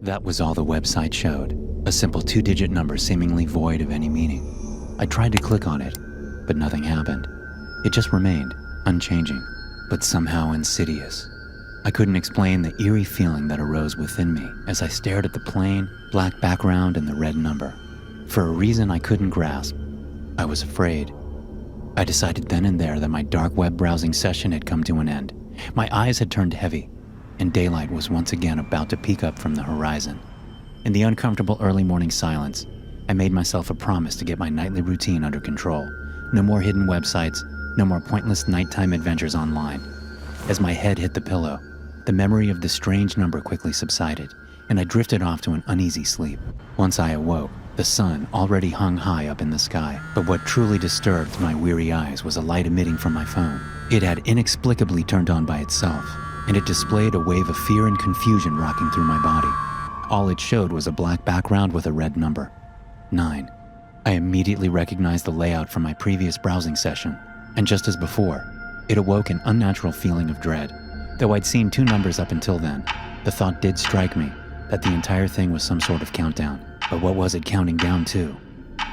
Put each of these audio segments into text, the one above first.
That was all the website showed, a simple 2-digit number seemingly void of any meaning. I tried to click on it, but nothing happened. It just remained, unchanging, but somehow insidious. I couldn't explain the eerie feeling that arose within me as I stared at the plain, black background and the red number. For a reason I couldn't grasp, I was afraid. I decided then and there that my dark web browsing session had come to an end. My eyes had turned heavy, and daylight was once again about to peek up from the horizon. In the uncomfortable early morning silence, I made myself a promise to get my nightly routine under control. No more hidden websites, no more pointless nighttime adventures online. As my head hit the pillow, the memory of the strange number quickly subsided, and I drifted off to an uneasy sleep. Once I awoke, the sun already hung high up in the sky, but what truly disturbed my weary eyes was a light emitting from my phone. It had inexplicably turned on by itself, and it displayed a wave of fear and confusion rocking through my body. All it showed was a black background with a red number, 9. I immediately recognized the layout from my previous browsing session, and just as before, it awoke an unnatural feeling of dread. Though I'd seen 2 numbers up until then, the thought did strike me that the entire thing was some sort of countdown. But what was it counting down to?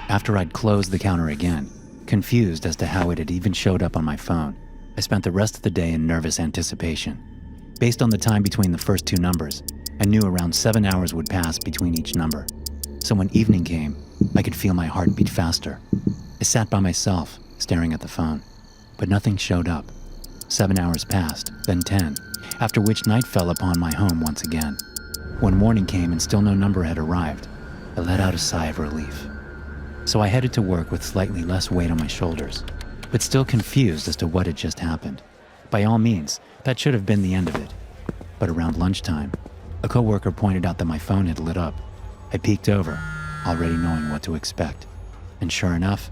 After I'd closed the counter again, confused as to how it had even showed up on my phone, I spent the rest of the day in nervous anticipation. Based on the time between the first 2 numbers, I knew around 7 hours would pass between each number. So when evening came, I could feel my heart beat faster. I sat by myself, staring at the phone, but nothing showed up. 7 hours passed, then 10, after which night fell upon my home once again. When morning came and still no number had arrived, I let out a sigh of relief. So I headed to work with slightly less weight on my shoulders, but still confused as to what had just happened. By all means, that should have been the end of it. But around lunchtime, a coworker pointed out that my phone had lit up. I peeked over, already knowing what to expect. And sure enough,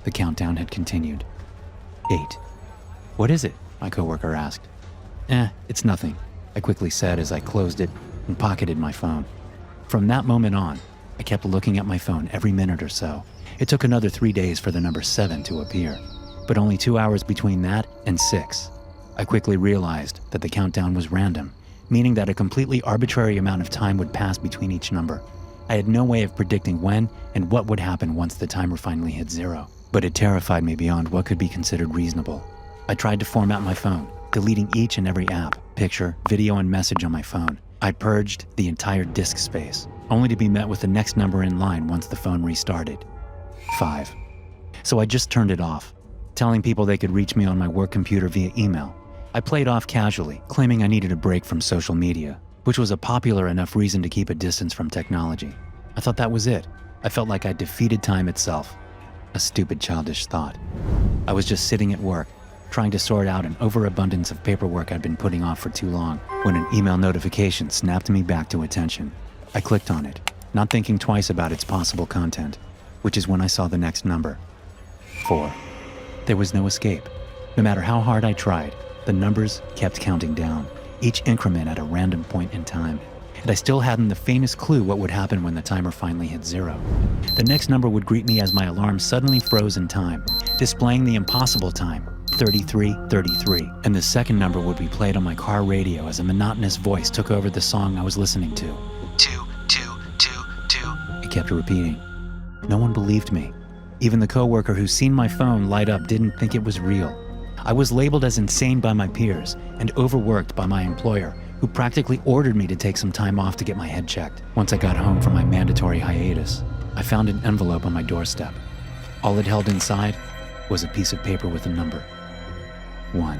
the countdown had continued. 8. "What is it?" my coworker asked. It's nothing," I quickly said as I closed it and pocketed my phone. From that moment on, I kept looking at my phone every minute or so. It took another 3 days for the number 7 to appear, but only 2 hours between that and 6. I quickly realized that the countdown was random, meaning that a completely arbitrary amount of time would pass between each number. I had no way of predicting when and what would happen once the timer finally hit 0, but it terrified me beyond what could be considered reasonable. I tried to format my phone, deleting each and every app, picture, video, and message on my phone. I purged the entire disk space, only to be met with the next number in line once the phone restarted. 5. So I just turned it off, telling people they could reach me on my work computer via email. I played off casually, claiming I needed a break from social media, which was a popular enough reason to keep a distance from technology. I thought that was it. I felt like I'd defeated time itself. A stupid, childish thought. I was just sitting at work, trying to sort out an overabundance of paperwork I'd been putting off for too long, when an email notification snapped me back to attention. I clicked on it, not thinking twice about its possible content, which is when I saw the next number. 4. There was no escape. No matter how hard I tried, the numbers kept counting down, each increment at a random point in time, and I still hadn't the faintest clue what would happen when the timer finally hit 0. The next number would greet me as my alarm suddenly froze in time, displaying the impossible time, 33:33, and the second number would be played on my car radio as a monotonous voice took over the song I was listening to. 2, 2, 2, 2. It kept repeating. No one believed me. Even the coworker who's seen my phone light up didn't think it was real. I was labeled as insane by my peers and overworked by my employer, who practically ordered me to take some time off to get my head checked. Once I got home from my mandatory hiatus, I found an envelope on my doorstep. All it held inside was a piece of paper with a number. 1.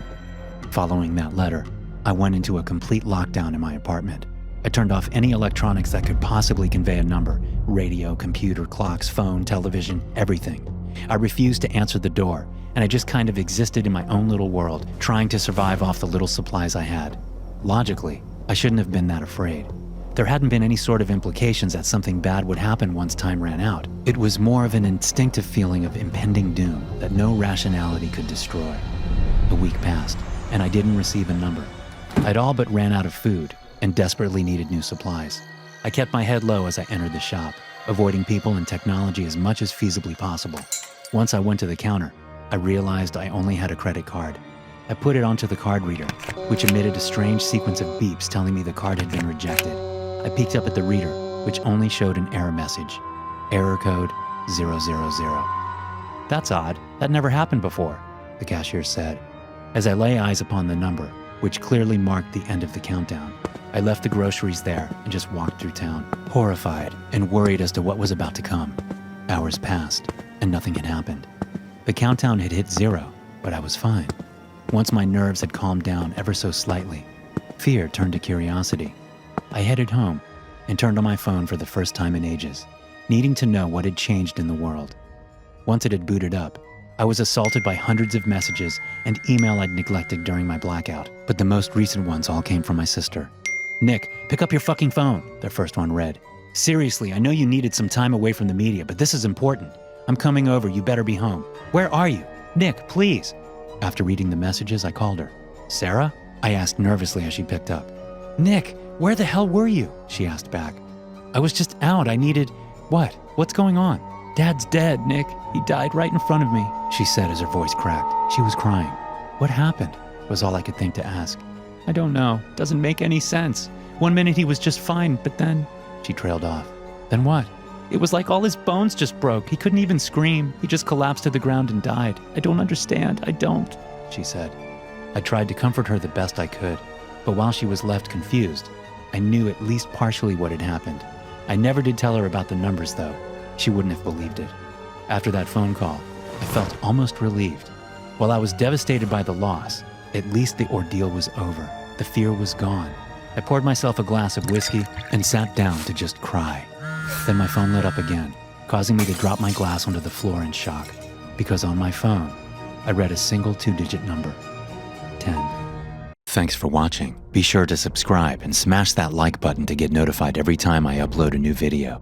Following that letter, I went into a complete lockdown in my apartment. I turned off any electronics that could possibly convey a number: radio, computer, clocks, phone, television, everything. I refused to answer the door, and I just kind of existed in my own little world, trying to survive off the little supplies I had. Logically, I shouldn't have been that afraid. There hadn't been any sort of implications that something bad would happen once time ran out. It was more of an instinctive feeling of impending doom that no rationality could destroy. A week passed, and I didn't receive a number. I'd all but ran out of food and desperately needed new supplies. I kept my head low as I entered the shop, avoiding people and technology as much as feasibly possible. Once I went to the counter, I realized I only had a credit card. I put it onto the card reader, which emitted a strange sequence of beeps telling me the card had been rejected. I peeked up at the reader, which only showed an error message. Error code 000. That's odd. That never happened before, the cashier said. As I lay eyes upon the number, which clearly marked the end of the countdown, I left the groceries there and just walked through town, horrified and worried as to what was about to come. Hours passed, and nothing had happened. The countdown had hit 0, but I was fine. Once my nerves had calmed down ever so slightly, fear turned to curiosity. I headed home and turned on my phone for the first time in ages, needing to know what had changed in the world. Once it had booted up, I was assaulted by hundreds of messages and email I'd neglected during my blackout, but the most recent ones all came from my sister. "Nick, pick up your fucking phone," the first one read. "Seriously, I know you needed some time away from the media, but this is important. I'm coming over, you better be home. Where are you? Nick, please." After reading the messages, I called her. "Sarah?" I asked nervously as she picked up. "Nick, where the hell were you?" she asked back. "I was just out, I needed..." "What? What's going on?" "Dad's dead, Nick. He died right in front of me," she said as her voice cracked. She was crying. "What happened?" was all I could think to ask. "I don't know. Doesn't make any sense. One minute he was just fine, but then..." She trailed off. "Then what?" "It was like all his bones just broke. He couldn't even scream. He just collapsed to the ground and died. I don't understand. I don't," she said. I tried to comfort her the best I could, but while she was left confused, I knew at least partially what had happened. I never did tell her about the numbers, though. She wouldn't have believed it. After that phone call, I felt almost relieved. While I was devastated by the loss, at least the ordeal was over. The fear was gone. I poured myself a glass of whiskey and sat down to just cry. Then my phone lit up again, causing me to drop my glass onto the floor in shock, because on my phone, I read a single 2-digit number, 10. Thanks for watching. Be sure to subscribe and smash that like button to get notified every time I upload a new video.